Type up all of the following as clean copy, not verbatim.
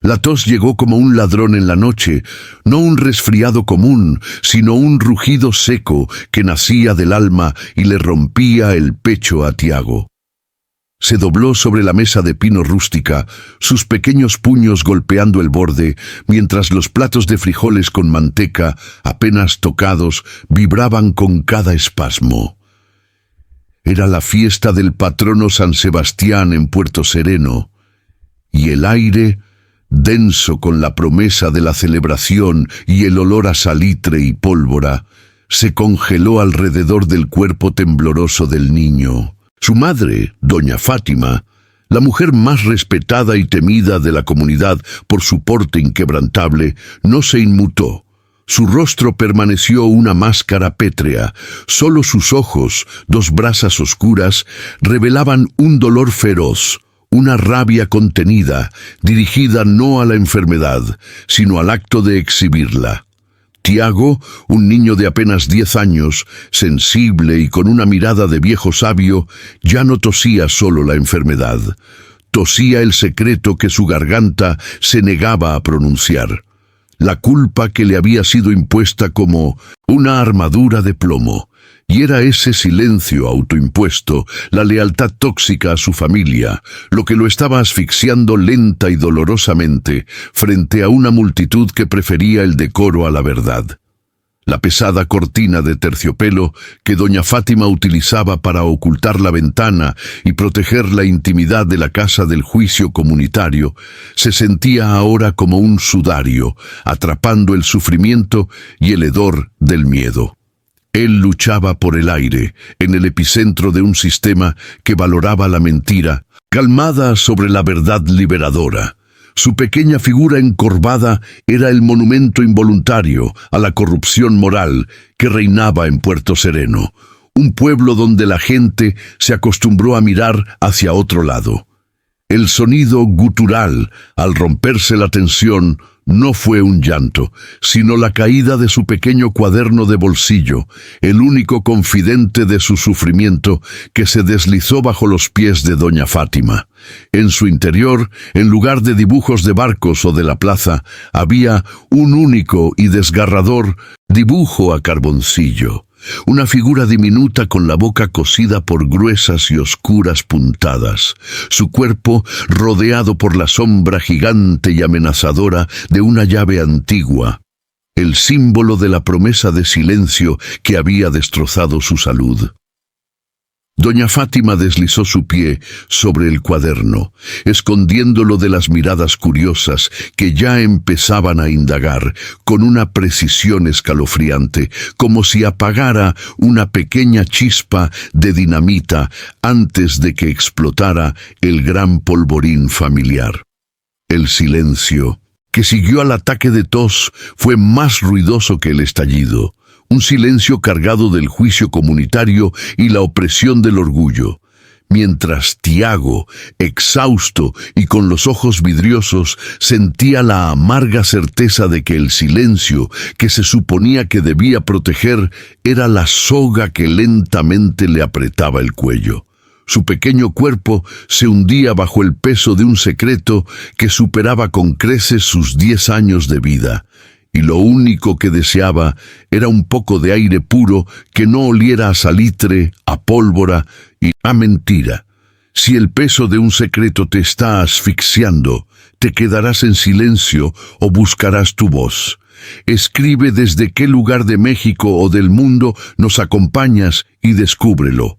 La tos llegó como un ladrón en la noche, no un resfriado común, sino un rugido seco que nacía del alma y le rompía el pecho a Tiago. Se dobló sobre la mesa de pino rústica, sus pequeños puños golpeando el borde, mientras los platos de frijoles con manteca, apenas tocados, vibraban con cada espasmo. Era la fiesta del patrono San Sebastián en Puerto Sereno, y el aire, denso con la promesa de la celebración y el olor a salitre y pólvora, se congeló alrededor del cuerpo tembloroso del niño. Su madre, doña Fátima, la mujer más respetada y temida de la comunidad por su porte inquebrantable, no se inmutó. Su rostro permaneció una máscara pétrea. Solo sus ojos, dos brasas oscuras, revelaban un dolor feroz, una rabia contenida, dirigida no a la enfermedad, sino al acto de exhibirla. Tiago, un niño de apenas 10 años, sensible y con una mirada de viejo sabio, ya no tosía solo la enfermedad. Tosía el secreto que su garganta se negaba a pronunciar. La culpa que le había sido impuesta como una armadura de plomo. Y era ese silencio autoimpuesto, la lealtad tóxica a su familia, lo que lo estaba asfixiando lenta y dolorosamente frente a una multitud que prefería el decoro a la verdad. La pesada cortina de terciopelo que doña Fátima utilizaba para ocultar la ventana y proteger la intimidad de la casa del juicio comunitario se sentía ahora como un sudario, atrapando el sufrimiento y el hedor del miedo. Él luchaba por el aire, en el epicentro de un sistema que valoraba la mentira, calmada sobre la verdad liberadora. Su pequeña figura encorvada era el monumento involuntario a la corrupción moral que reinaba en Puerto Sereno, un pueblo donde la gente se acostumbró a mirar hacia otro lado. El sonido gutural, al romperse la tensión, no fue un llanto, sino la caída de su pequeño cuaderno de bolsillo, el único confidente de su sufrimiento que se deslizó bajo los pies de doña Fátima. En su interior, en lugar de dibujos de barcos o de la plaza, había un único y desgarrador dibujo a carboncillo. Una figura diminuta con la boca cosida por gruesas y oscuras puntadas, su cuerpo rodeado por la sombra gigante y amenazadora de una llave antigua, el símbolo de la promesa de silencio que había destrozado su salud. Doña Fátima deslizó su pie sobre el cuaderno, escondiéndolo de las miradas curiosas que ya empezaban a indagar con una precisión escalofriante, como si apagara una pequeña chispa de dinamita antes de que explotara el gran polvorín familiar. El silencio, que siguió al ataque de tos, fue más ruidoso que el estallido. Un silencio cargado del juicio comunitario y la opresión del orgullo, mientras Tiago, exhausto y con los ojos vidriosos, sentía la amarga certeza de que el silencio que se suponía que debía proteger era la soga que lentamente le apretaba el cuello. Su pequeño cuerpo se hundía bajo el peso de un secreto que superaba con creces sus 10 años de vida. Y lo único que deseaba era un poco de aire puro que no oliera a salitre, a pólvora y a mentira. Si el peso de un secreto te está asfixiando, te quedarás en silencio o buscarás tu voz. Escribe desde qué lugar de México o del mundo nos acompañas y descúbrelo.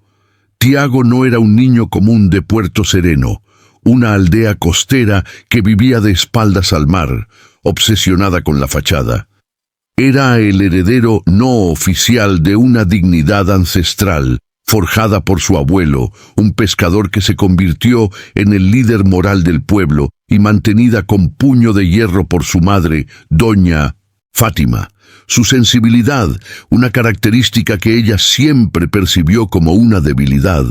Tiago no era un niño común de Puerto Sereno, una aldea costera que vivía de espaldas al mar, obsesionada con la fachada. Era el heredero no oficial de una dignidad ancestral, forjada por su abuelo, un pescador que se convirtió en el líder moral del pueblo y mantenida con puño de hierro por su madre, doña Fátima. Su sensibilidad, una característica que ella siempre percibió como una debilidad,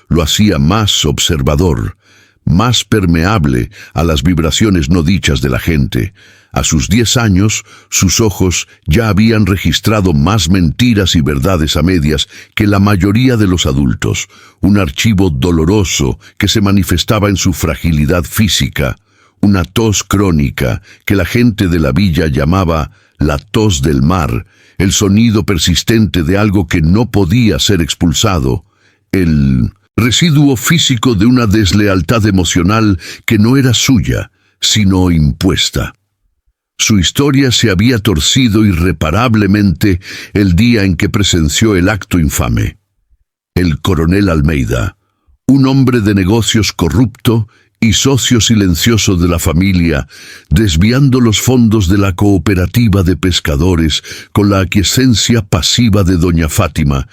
lo hacía más observador, más permeable a las vibraciones no dichas de la gente. A sus 10 años, sus ojos ya habían registrado más mentiras y verdades a medias que la mayoría de los adultos, un archivo doloroso que se manifestaba en su fragilidad física, una tos crónica que la gente de la villa llamaba la tos del mar, el sonido persistente de algo que no podía ser expulsado, el residuo físico de una deslealtad emocional que no era suya, sino impuesta. Su historia se había torcido irreparablemente el día en que presenció el acto infame. El coronel Almeida, un hombre de negocios corrupto y socio silencioso de la familia, desviando los fondos de la cooperativa de pescadores con la aquiescencia pasiva de doña Fátima,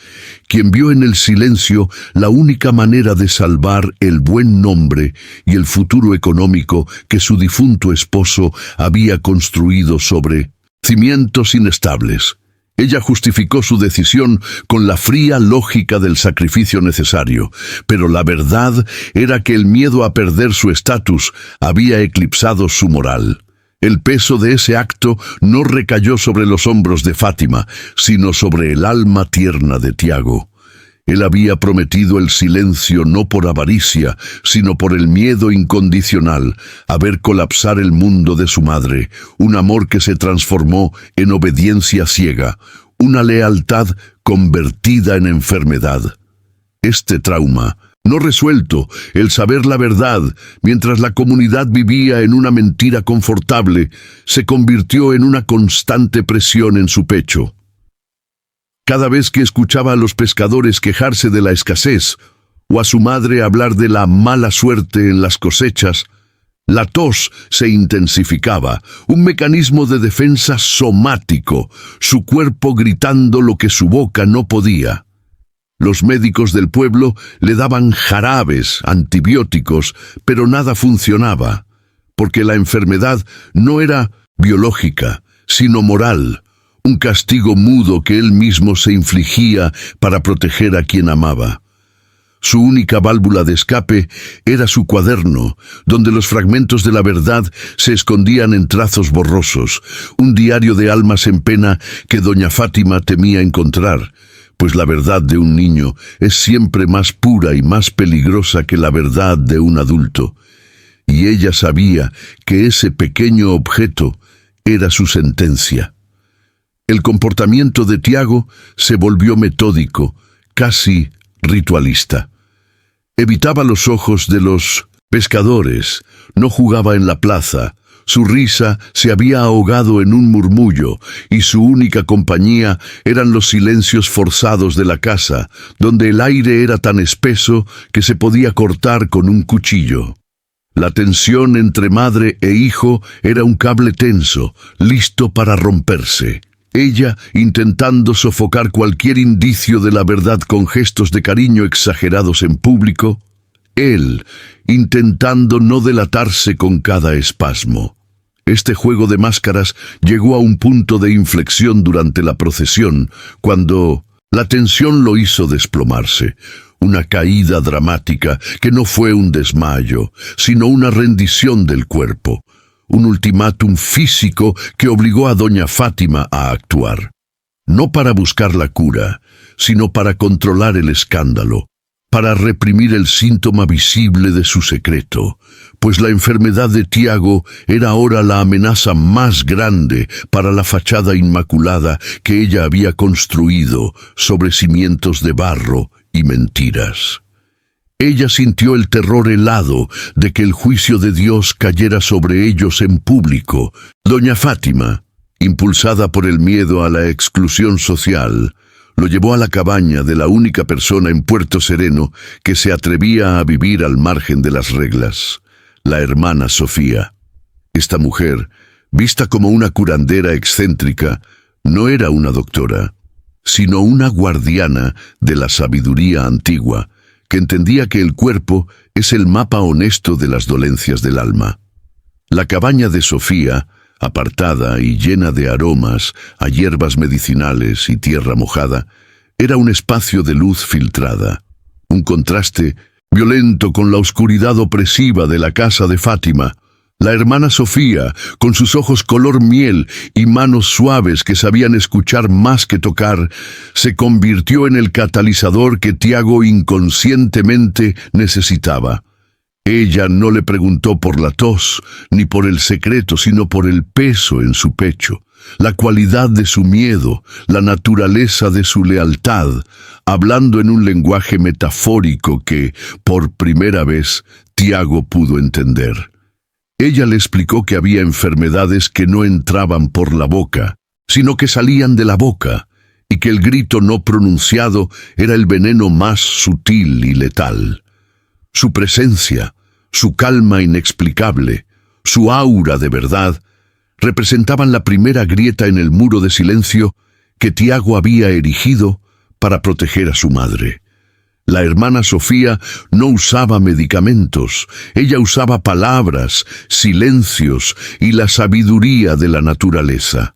quien vio en el silencio la única manera de salvar el buen nombre y el futuro económico que su difunto esposo había construido sobre cimientos inestables. Ella justificó su decisión con la fría lógica del sacrificio necesario, pero la verdad era que el miedo a perder su estatus había eclipsado su moral. El peso de ese acto no recayó sobre los hombros de Fátima, sino sobre el alma tierna de Tiago. Él había prometido el silencio no por avaricia, sino por el miedo incondicional a ver colapsar el mundo de su madre, un amor que se transformó en obediencia ciega, una lealtad convertida en enfermedad. Este trauma, no resuelto, el saber la verdad, mientras la comunidad vivía en una mentira confortable, se convirtió en una constante presión en su pecho. Cada vez que escuchaba a los pescadores quejarse de la escasez, o a su madre hablar de la mala suerte en las cosechas, la tos se intensificaba, un mecanismo de defensa somático, su cuerpo gritando lo que su boca no podía. Los médicos del pueblo le daban jarabes, antibióticos, pero nada funcionaba, porque la enfermedad no era biológica, sino moral. Un castigo mudo que él mismo se infligía para proteger a quien amaba. Su única válvula de escape era su cuaderno, donde los fragmentos de la verdad se escondían en trazos borrosos, un diario de almas en pena que doña Fátima temía encontrar, pues la verdad de un niño es siempre más pura y más peligrosa que la verdad de un adulto. Y ella sabía que ese pequeño objeto era su sentencia. El comportamiento de Tiago se volvió metódico, casi ritualista. Evitaba los ojos de los pescadores, no jugaba en la plaza, su risa se había ahogado en un murmullo y su única compañía eran los silencios forzados de la casa, donde el aire era tan espeso que se podía cortar con un cuchillo. La tensión entre madre e hijo era un cable tenso, listo para romperse. Ella intentando sofocar cualquier indicio de la verdad con gestos de cariño exagerados en público, él intentando no delatarse con cada espasmo. Este juego de máscaras llegó a un punto de inflexión durante la procesión, cuando la tensión lo hizo desplomarse. Una caída dramática que no fue un desmayo, sino una rendición del cuerpo. Un ultimátum físico que obligó a doña Fátima a actuar. No para buscar la cura, sino para controlar el escándalo, para reprimir el síntoma visible de su secreto, pues la enfermedad de Tiago era ahora la amenaza más grande para la fachada inmaculada que ella había construido sobre cimientos de barro y mentiras. Ella sintió el terror helado de que el juicio de Dios cayera sobre ellos en público. Doña Fátima, impulsada por el miedo a la exclusión social, lo llevó a la cabaña de la única persona en Puerto Sereno que se atrevía a vivir al margen de las reglas, la hermana Sofía. Esta mujer, vista como una curandera excéntrica, no era una doctora, sino una guardiana de la sabiduría antigua, que entendía que el cuerpo es el mapa honesto de las dolencias del alma. La cabaña de Sofía, apartada y llena de aromas a hierbas medicinales y tierra mojada, era un espacio de luz filtrada, un contraste violento con la oscuridad opresiva de la casa de Fátima. La hermana Sofía, con sus ojos color miel y manos suaves que sabían escuchar más que tocar, se convirtió en el catalizador que Tiago inconscientemente necesitaba. Ella no le preguntó por la tos, ni por el secreto, sino por el peso en su pecho, la cualidad de su miedo, la naturaleza de su lealtad, hablando en un lenguaje metafórico que, por primera vez, Tiago pudo entender. Ella le explicó que había enfermedades que no entraban por la boca, sino que salían de la boca, y que el grito no pronunciado era el veneno más sutil y letal. Su presencia, su calma inexplicable, su aura de verdad, representaban la primera grieta en el muro de silencio que Tiago había erigido para proteger a su madre. La hermana Sofía no usaba medicamentos, ella usaba palabras, silencios y la sabiduría de la naturaleza.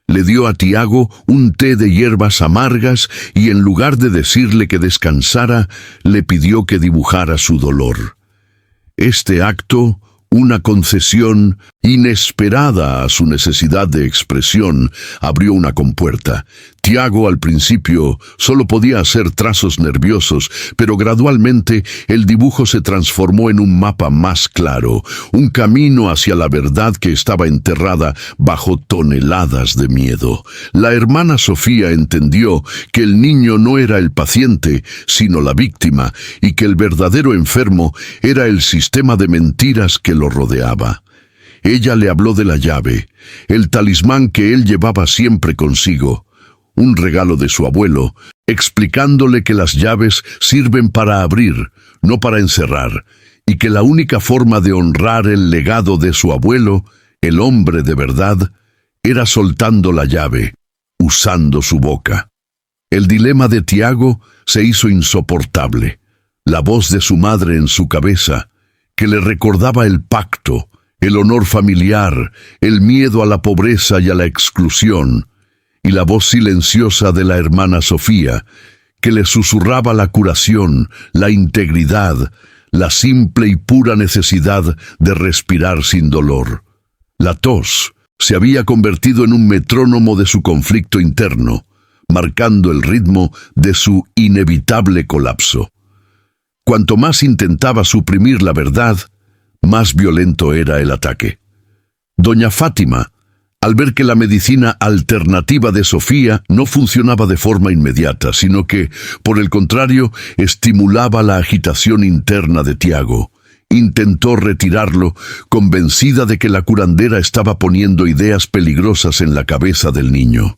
Le dio a Tiago un té de hierbas amargas y en lugar de decirle que descansara, le pidió que dibujara su dolor. Este acto, una concesión inesperada a su necesidad de expresión, abrió una compuerta. Tiago al principio solo podía hacer trazos nerviosos, pero gradualmente el dibujo se transformó en un mapa más claro, un camino hacia la verdad que estaba enterrada bajo toneladas de miedo. La hermana Sofía entendió que el niño no era el paciente, sino la víctima, y que el verdadero enfermo era el sistema de mentiras que lo rodeaba. Ella le habló de la llave, el talismán que él llevaba siempre consigo, un regalo de su abuelo, explicándole que las llaves sirven para abrir, no para encerrar, y que la única forma de honrar el legado de su abuelo, el hombre de verdad, era soltando la llave, usando su boca. El dilema de Tiago se hizo insoportable. La voz de su madre en su cabeza, que le recordaba el pacto, el honor familiar, el miedo a la pobreza y a la exclusión, y la voz silenciosa de la hermana Sofía, que le susurraba la curación, la integridad, la simple y pura necesidad de respirar sin dolor. La tos se había convertido en un metrónomo de su conflicto interno, marcando el ritmo de su inevitable colapso. Cuanto más intentaba suprimir la verdad, más violento era el ataque. Doña Fátima, al ver que la medicina alternativa de Sofía no funcionaba de forma inmediata, sino que, por el contrario, estimulaba la agitación interna de Tiago, intentó retirarlo, convencida de que la curandera estaba poniendo ideas peligrosas en la cabeza del niño.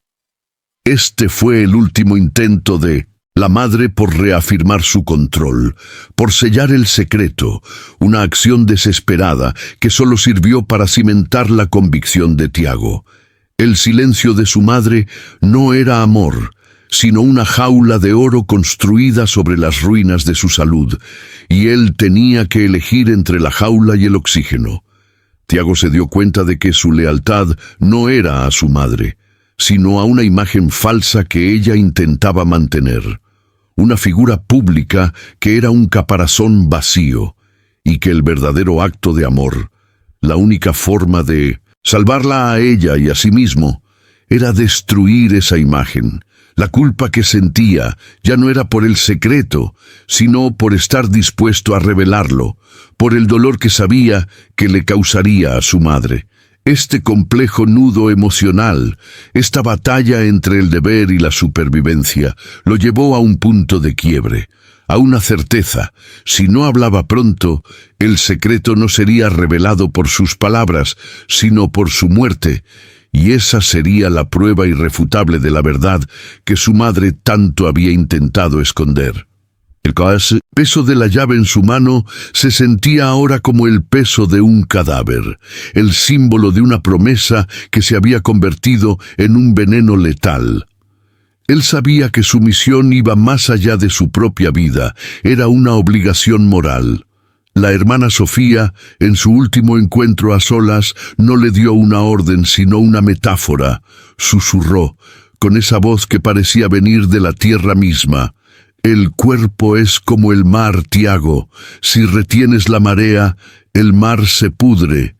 Este fue el último intento de la madre por reafirmar su control, por sellar el secreto, una acción desesperada que solo sirvió para cimentar la convicción de Tiago. El silencio de su madre no era amor, sino una jaula de oro construida sobre las ruinas de su salud, y él tenía que elegir entre la jaula y el oxígeno. Tiago se dio cuenta de que su lealtad no era a su madre, sino a una imagen falsa que ella intentaba mantener, una figura pública que era un caparazón vacío, y que el verdadero acto de amor, la única forma de salvarla a ella y a sí mismo, era destruir esa imagen. La culpa que sentía ya no era por el secreto, sino por estar dispuesto a revelarlo, por el dolor que sabía que le causaría a su madre. Este complejo nudo emocional, esta batalla entre el deber y la supervivencia, lo llevó a un punto de quiebre, a una certeza. Si no hablaba pronto, el secreto no sería revelado por sus palabras, sino por su muerte, y esa sería la prueba irrefutable de la verdad que su madre tanto había intentado esconder. El peso de la llave en su mano se sentía ahora como el peso de un cadáver, el símbolo de una promesa que se había convertido en un veneno letal. Él sabía que su misión iba más allá de su propia vida, era una obligación moral. La hermana Sofía, en su último encuentro a solas, no le dio una orden sino una metáfora. Susurró, con esa voz que parecía venir de la tierra misma: «El cuerpo es como el mar, Tiago. Si retienes la marea, el mar se pudre.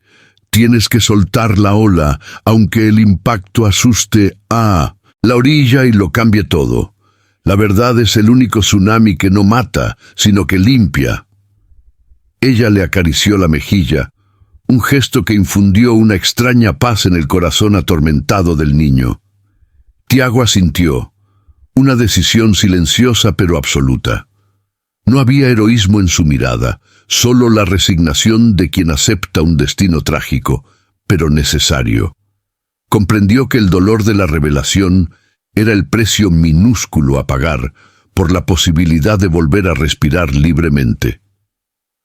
Tienes que soltar la ola, aunque el impacto asuste a la orilla y lo cambie todo. La verdad es el único tsunami que no mata, sino que limpia». Ella le acarició la mejilla, un gesto que infundió una extraña paz en el corazón atormentado del niño. Tiago asintió, una decisión silenciosa pero absoluta. No había heroísmo en su mirada, solo la resignación de quien acepta un destino trágico, pero necesario. Comprendió que el dolor de la revelación era el precio minúsculo a pagar por la posibilidad de volver a respirar libremente.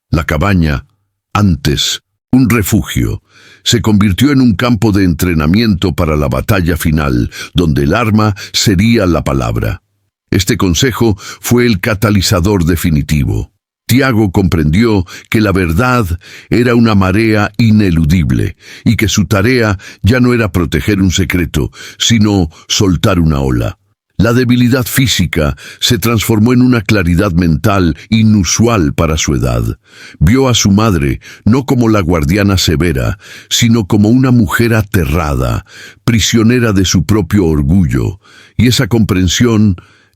La cabaña, antes un refugio, se convirtió en un campo de entrenamiento para la batalla final, donde el arma sería la palabra. Este consejo fue el catalizador definitivo. Tiago comprendió que la verdad era una marea ineludible y que su tarea ya no era proteger un secreto, sino soltar una ola. La debilidad física se transformó en una claridad mental inusual para su edad. Vio a su madre no como la guardiana severa, sino como una mujer aterrada, prisionera de su propio orgullo, y esa comprensión,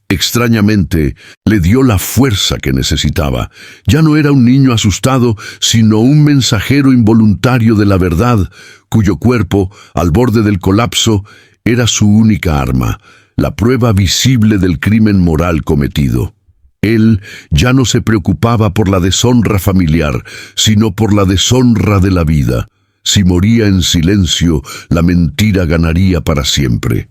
extrañamente, le dio la fuerza que necesitaba. Ya no era un niño asustado, sino un mensajero involuntario de la verdad, cuyo cuerpo, al borde del colapso, era su única arma, la prueba visible del crimen moral cometido. Él ya no se preocupaba por la deshonra familiar, sino por la deshonra de la vida. Si moría en silencio, la mentira ganaría para siempre.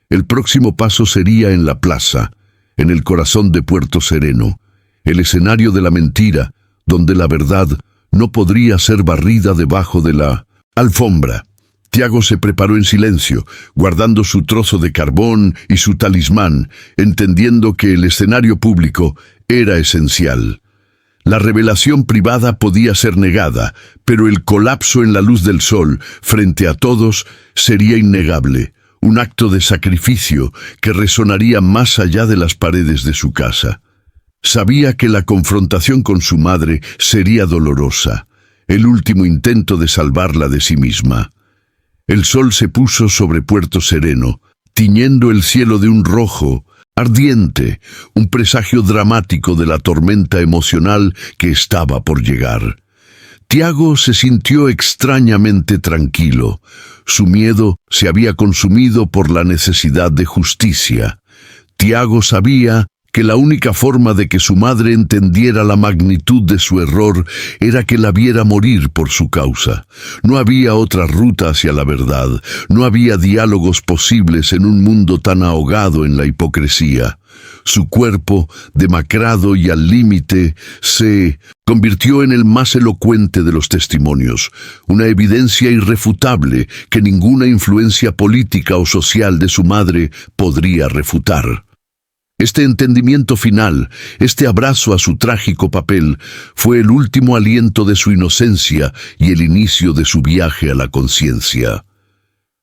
El próximo paso sería en la plaza, en el corazón de Puerto Sereno, el escenario de la mentira, donde la verdad no podría ser barrida debajo de la alfombra. Tiago se preparó en silencio, guardando su trozo de carbón y su talismán, entendiendo que el escenario público era esencial. La revelación privada podía ser negada, pero el colapso en la luz del sol, frente a todos, sería innegable. Un acto de sacrificio que resonaría más allá de las paredes de su casa. Sabía que la confrontación con su madre sería dolorosa, el último intento de salvarla de sí misma. El sol se puso sobre Puerto Sereno, tiñendo el cielo de un rojo ardiente, un presagio dramático de la tormenta emocional que estaba por llegar. Tiago se sintió extrañamente tranquilo. Su miedo se había consumido por la necesidad de justicia. Tiago sabía que la única forma de que su madre entendiera la magnitud de su error era que la viera morir por su causa. No había otra ruta hacia la verdad, no había diálogos posibles en un mundo tan ahogado en la hipocresía. Su cuerpo, demacrado y al límite, se convirtió en el más elocuente de los testimonios, una evidencia irrefutable que ninguna influencia política o social de su madre podría refutar. Este entendimiento final, este abrazo a su trágico papel, fue el último aliento de su inocencia y el inicio de su viaje a la conciencia.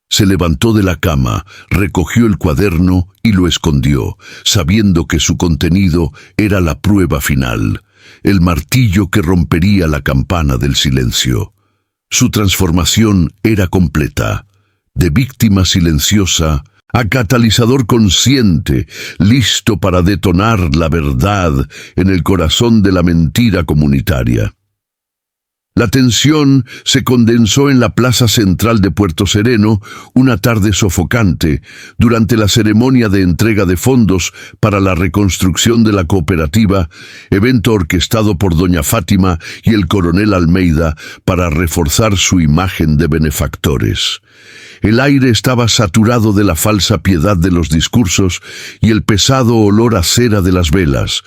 Se levantó de la cama, recogió el cuaderno y lo escondió, sabiendo que su contenido era la prueba final, el martillo que rompería la campana del silencio. Su transformación era completa, de víctima silenciosa a catalizador consciente, listo para detonar la verdad en el corazón de la mentira comunitaria. La tensión se condensó en la plaza central de Puerto Sereno una tarde sofocante, durante la ceremonia de entrega de fondos para la reconstrucción de la cooperativa, evento orquestado por doña Fátima y el coronel Almeida para reforzar su imagen de benefactores. El aire estaba saturado de la falsa piedad de los discursos y el pesado olor a cera de las velas,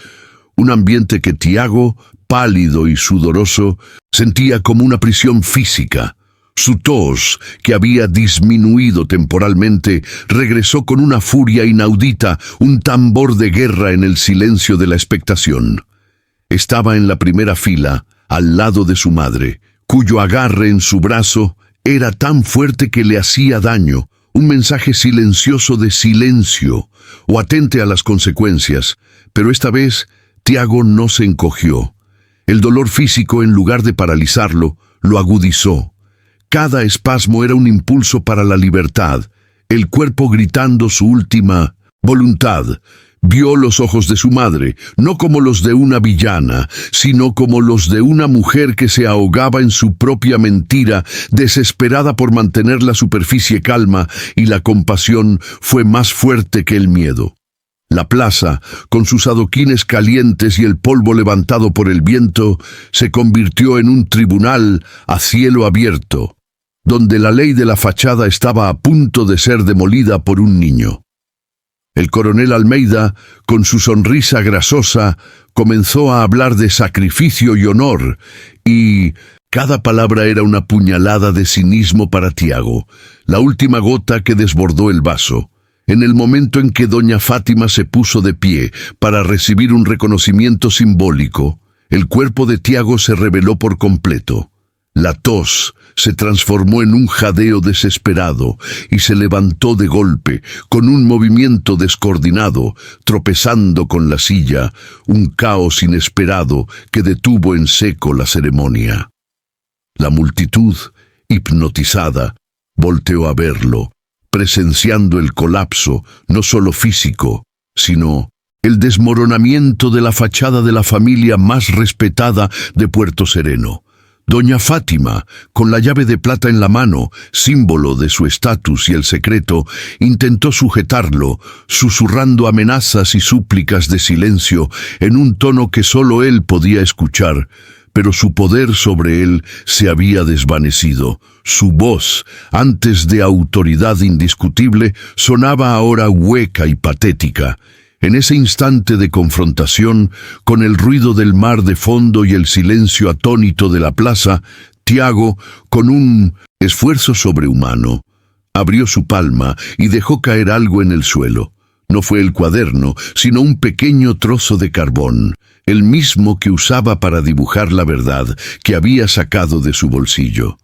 un ambiente que Tiago, pálido y sudoroso, sentía como una prisión física. Su tos, que había disminuido temporalmente, regresó con una furia inaudita, un tambor de guerra en el silencio de la expectación. Estaba en la primera fila, al lado de su madre, cuyo agarre en su brazo era tan fuerte que le hacía daño, un mensaje silencioso de silencio, o atente a las consecuencias, pero esta vez Tiago no se encogió. El dolor físico, en lugar de paralizarlo, lo agudizó. Cada espasmo era un impulso para la libertad, el cuerpo gritando su última voluntad, Vio los ojos de su madre, no como los de una villana, sino como los de una mujer que se ahogaba en su propia mentira, desesperada por mantener la superficie calma, y la compasión fue más fuerte que el miedo. La plaza, con sus adoquines calientes y el polvo levantado por el viento, se convirtió en un tribunal a cielo abierto, donde la ley de la fachada estaba a punto de ser demolida por un niño. El coronel Almeida, con su sonrisa grasosa, comenzó a hablar de sacrificio y honor, y cada palabra era una puñalada de cinismo para Tiago, la última gota que desbordó el vaso. En el momento en que doña Fátima se puso de pie para recibir un reconocimiento simbólico, el cuerpo de Tiago se reveló por completo. La tos se transformó en un jadeo desesperado y se levantó de golpe, con un movimiento descoordinado, tropezando con la silla, un caos inesperado que detuvo en seco la ceremonia. La multitud, hipnotizada, volteó a verlo, presenciando el colapso, no solo físico, sino el desmoronamiento de la fachada de la familia más respetada de Puerto Sereno. Doña Fátima, con la llave de plata en la mano, símbolo de su estatus y el secreto, intentó sujetarlo, susurrando amenazas y súplicas de silencio en un tono que solo él podía escuchar, pero su poder sobre él se había desvanecido. Su voz, antes de autoridad indiscutible, sonaba ahora hueca y patética. En ese instante de confrontación, con el ruido del mar de fondo y el silencio atónito de la plaza, Tiago, con un esfuerzo sobrehumano, abrió su palma y dejó caer algo en el suelo. No fue el cuaderno, sino un pequeño trozo de carbón, el mismo que usaba para dibujar la verdad que había sacado de su bolsillo.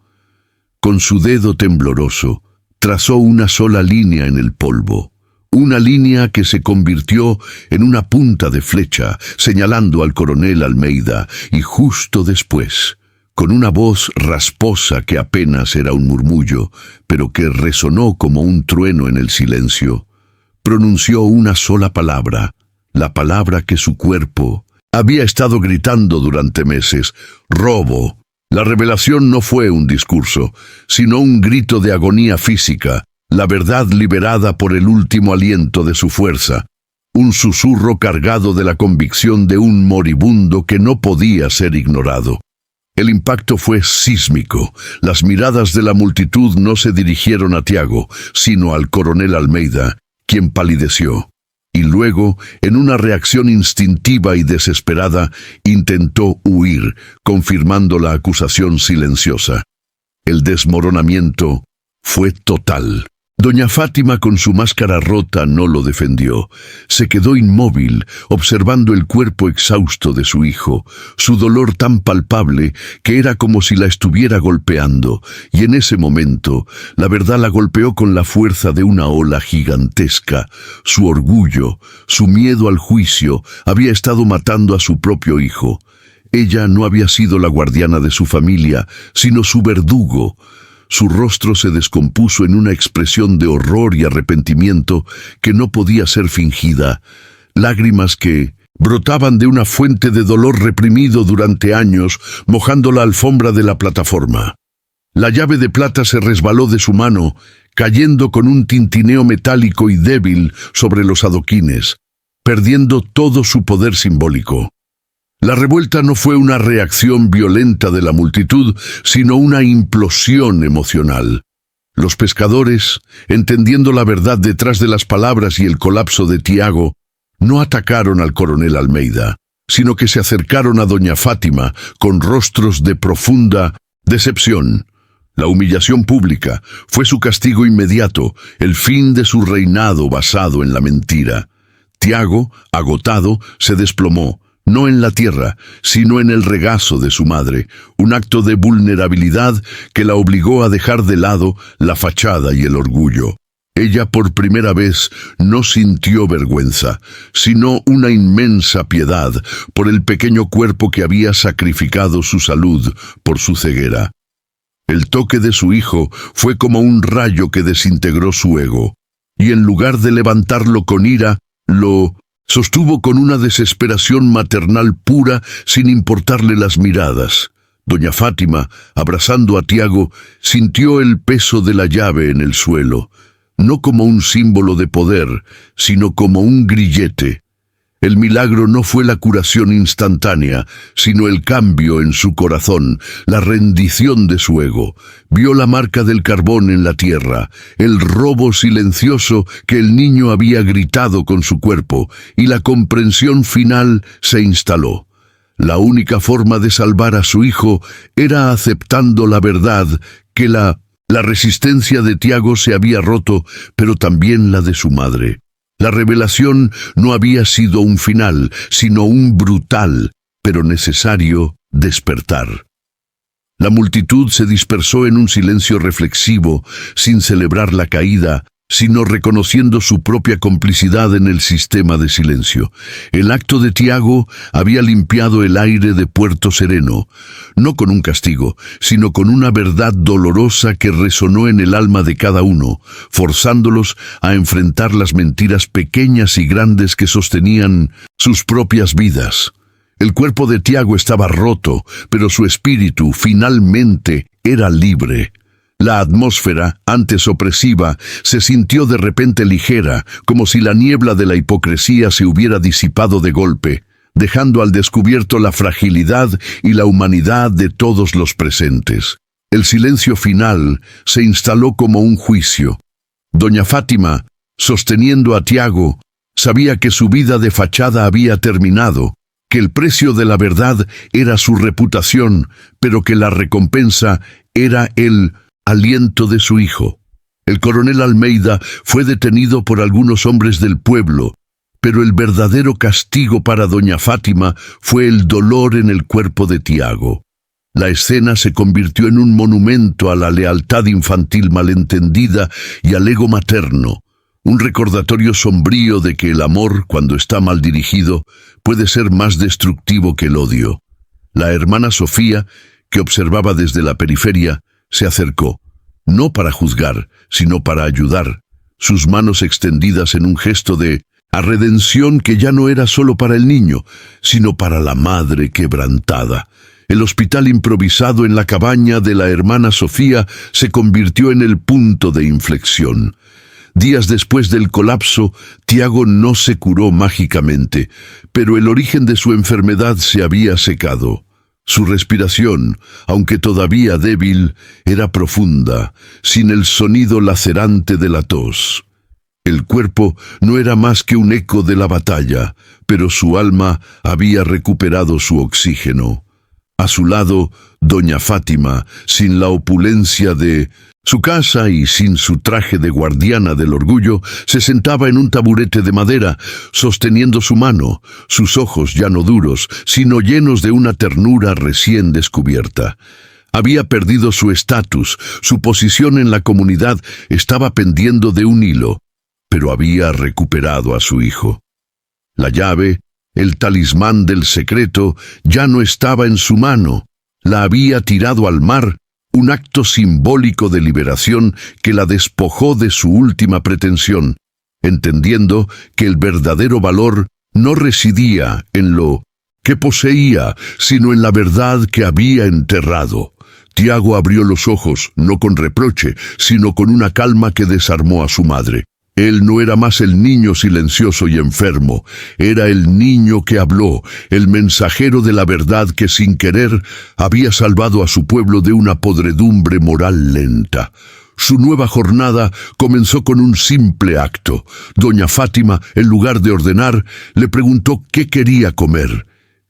Con su dedo tembloroso, trazó una sola línea en el polvo. Una línea que se convirtió en una punta de flecha, señalando al coronel Almeida, y justo después, con una voz rasposa que apenas era un murmullo, pero que resonó como un trueno en el silencio, pronunció una sola palabra, la palabra que su cuerpo había estado gritando durante meses: robo. La revelación no fue un discurso, sino un grito de agonía física, la verdad liberada por el último aliento de su fuerza, un susurro cargado de la convicción de un moribundo que no podía ser ignorado. El impacto fue sísmico. Las miradas de la multitud no se dirigieron a Tiago, sino al coronel Almeida, quien palideció. Y luego, en una reacción instintiva y desesperada, intentó huir, confirmando la acusación silenciosa. El desmoronamiento fue total. Doña Fátima, con su máscara rota, no lo defendió. Se quedó inmóvil, observando el cuerpo exhausto de su hijo, su dolor tan palpable que era como si la estuviera golpeando, y en ese momento la verdad la golpeó con la fuerza de una ola gigantesca. Su orgullo, su miedo al juicio, había estado matando a su propio hijo. Ella no había sido la guardiana de su familia, sino su verdugo. Su rostro se descompuso en una expresión de horror y arrepentimiento que no podía ser fingida, lágrimas que brotaban de una fuente de dolor reprimido durante años, mojando la alfombra de la plataforma. La llave de plata se resbaló de su mano, cayendo con un tintineo metálico y débil sobre los adoquines, perdiendo todo su poder simbólico. La revuelta no fue una reacción violenta de la multitud, sino una implosión emocional. Los pescadores, entendiendo la verdad detrás de las palabras y el colapso de Tiago, no atacaron al coronel Almeida, sino que se acercaron a doña Fátima con rostros de profunda decepción. La humillación pública fue su castigo inmediato, el fin de su reinado basado en la mentira. Tiago, agotado, se desplomó, no en la tierra, sino en el regazo de su madre, un acto de vulnerabilidad que la obligó a dejar de lado la fachada y el orgullo. Ella por primera vez no sintió vergüenza, sino una inmensa piedad por el pequeño cuerpo que había sacrificado su salud por su ceguera. El toque de su hijo fue como un rayo que desintegró su ego, y en lugar de levantarlo con ira, lo Sostuvo con una desesperación maternal pura sin importarle las miradas. Doña Fátima, abrazando a Tiago, sintió el peso de la llave en el suelo, no como un símbolo de poder, sino como un grillete. El milagro no fue la curación instantánea, sino el cambio en su corazón, la rendición de su ego. Vio la marca del carbón en la tierra, el robo silencioso que el niño había gritado con su cuerpo, y la comprensión final se instaló. La única forma de salvar a su hijo era aceptando la verdad que la resistencia de Tiago se había roto, pero también la de su madre. La revelación no había sido un final, sino un brutal, pero necesario despertar. La multitud se dispersó en un silencio reflexivo, sin celebrar la caída, sino reconociendo su propia complicidad en el sistema de silencio. El acto de Tiago había limpiado el aire de Puerto Sereno, no con un castigo, sino con una verdad dolorosa que resonó en el alma de cada uno, forzándolos a enfrentar las mentiras pequeñas y grandes que sostenían sus propias vidas. El cuerpo de Tiago estaba roto, pero su espíritu finalmente era libre. La atmósfera, antes opresiva, se sintió de repente ligera, como si la niebla de la hipocresía se hubiera disipado de golpe, dejando al descubierto la fragilidad y la humanidad de todos los presentes. El silencio final se instaló como un juicio. Doña Fátima, sosteniendo a Tiago, sabía que su vida de fachada había terminado, que el precio de la verdad era su reputación, pero que la recompensa era el aliento de su hijo. El coronel Almeida fue detenido por algunos hombres del pueblo, pero el verdadero castigo para doña Fátima fue el dolor en el cuerpo de Tiago. La escena se convirtió en un monumento a la lealtad infantil malentendida y al ego materno, un recordatorio sombrío de que el amor, cuando está mal dirigido, puede ser más destructivo que el odio. La hermana Sofía, que observaba desde la periferia, se acercó, no para juzgar, sino para ayudar, sus manos extendidas en un gesto de redención que ya no era solo para el niño, sino para la madre quebrantada. El hospital improvisado en la cabaña de la hermana Sofía se convirtió en el punto de inflexión. Días después del colapso, Tiago no se curó mágicamente, pero el origen de su enfermedad se había secado. Su respiración, aunque todavía débil, era profunda, sin el sonido lacerante de la tos. El cuerpo no era más que un eco de la batalla, pero su alma había recuperado su oxígeno. A su lado, doña Fátima, sin la opulencia de su casa y sin su traje de guardiana del orgullo, se sentaba en un taburete de madera, sosteniendo su mano, sus ojos ya no duros, sino llenos de una ternura recién descubierta. Había perdido su estatus, su posición en la comunidad estaba pendiendo de un hilo, pero había recuperado a su hijo. La llave, el talismán del secreto, ya no estaba en su mano, la había tirado al mar, un acto simbólico de liberación que la despojó de su última pretensión, entendiendo que el verdadero valor no residía en lo que poseía, sino en la verdad que había enterrado. Tiago abrió los ojos, no con reproche, sino con una calma que desarmó a su madre. Él no era más el niño silencioso y enfermo, era el niño que habló, el mensajero de la verdad que sin querer había salvado a su pueblo de una podredumbre moral lenta. Su nueva jornada comenzó con un simple acto. Doña Fátima, en lugar de ordenar, le preguntó qué quería comer.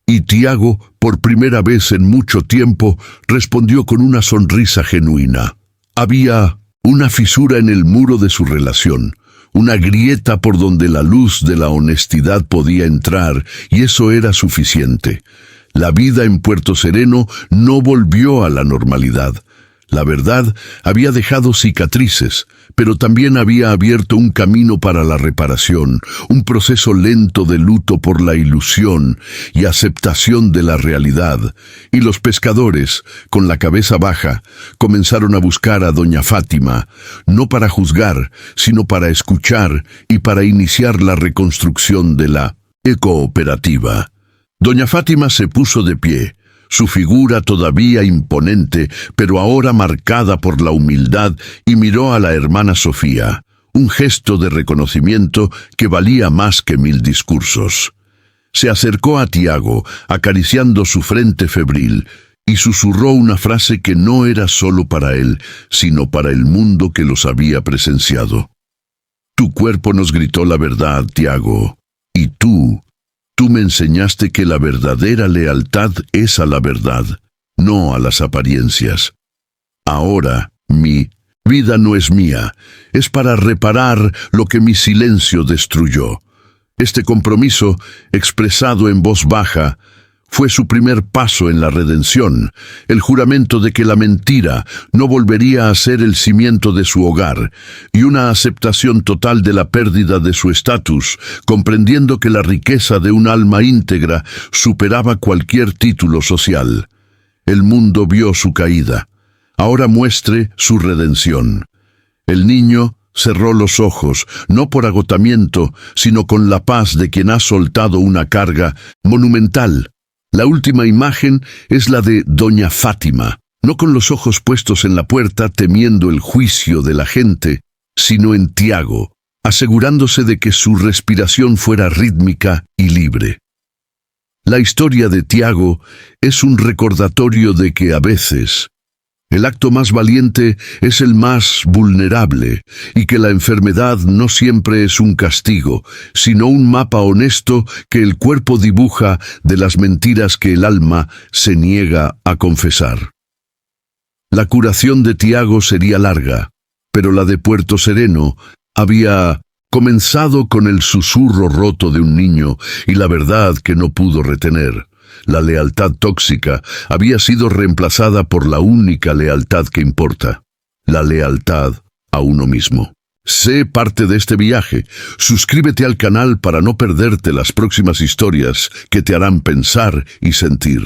Y Tiago, por primera vez en mucho tiempo, respondió con una sonrisa genuina. Había una fisura en el muro de su relación, una grieta por donde la luz de la honestidad podía entrar, y eso era suficiente. La vida en Puerto Sereno no volvió a la normalidad. La verdad había dejado cicatrices, pero también había abierto un camino para la reparación, un proceso lento de luto por la ilusión y aceptación de la realidad. Y los pescadores, con la cabeza baja, comenzaron a buscar a doña Fátima, no para juzgar, sino para escuchar y para iniciar la reconstrucción de la y cooperativa. Doña Fátima se puso de pie, su figura todavía imponente, pero ahora marcada por la humildad, y miró a la hermana Sofía, un gesto de reconocimiento que valía más que 1000 discursos. Se acercó a Tiago, acariciando su frente febril, y susurró una frase que no era solo para él, sino para el mundo que los había presenciado. Tu cuerpo nos gritó la verdad, Tiago, y tú me enseñaste que la verdadera lealtad es a la verdad, no a las apariencias. Ahora, mi vida no es mía, es para reparar lo que mi silencio destruyó. Este compromiso, expresado en voz baja, fue su primer paso en la redención, el juramento de que la mentira no volvería a ser el cimiento de su hogar, y una aceptación total de la pérdida de su estatus, comprendiendo que la riqueza de un alma íntegra superaba cualquier título social. El mundo vio su caída. Ahora muestre su redención. El niño cerró los ojos, no por agotamiento, sino con la paz de quien ha soltado una carga monumental. La última imagen es la de Doña Fátima, no con los ojos puestos en la puerta temiendo el juicio de la gente, sino en Tiago, asegurándose de que su respiración fuera rítmica y libre. La historia de Tiago es un recordatorio de que a veces el acto más valiente es el más vulnerable, y que la enfermedad no siempre es un castigo, sino un mapa honesto que el cuerpo dibuja de las mentiras que el alma se niega a confesar. La curación de Tiago sería larga, pero la de Puerto Sereno había comenzado con el susurro roto de un niño y la verdad que no pudo retener. La lealtad tóxica había sido reemplazada por la única lealtad que importa, la lealtad a uno mismo. Sé parte de este viaje. Suscríbete al canal para no perderte las próximas historias que te harán pensar y sentir.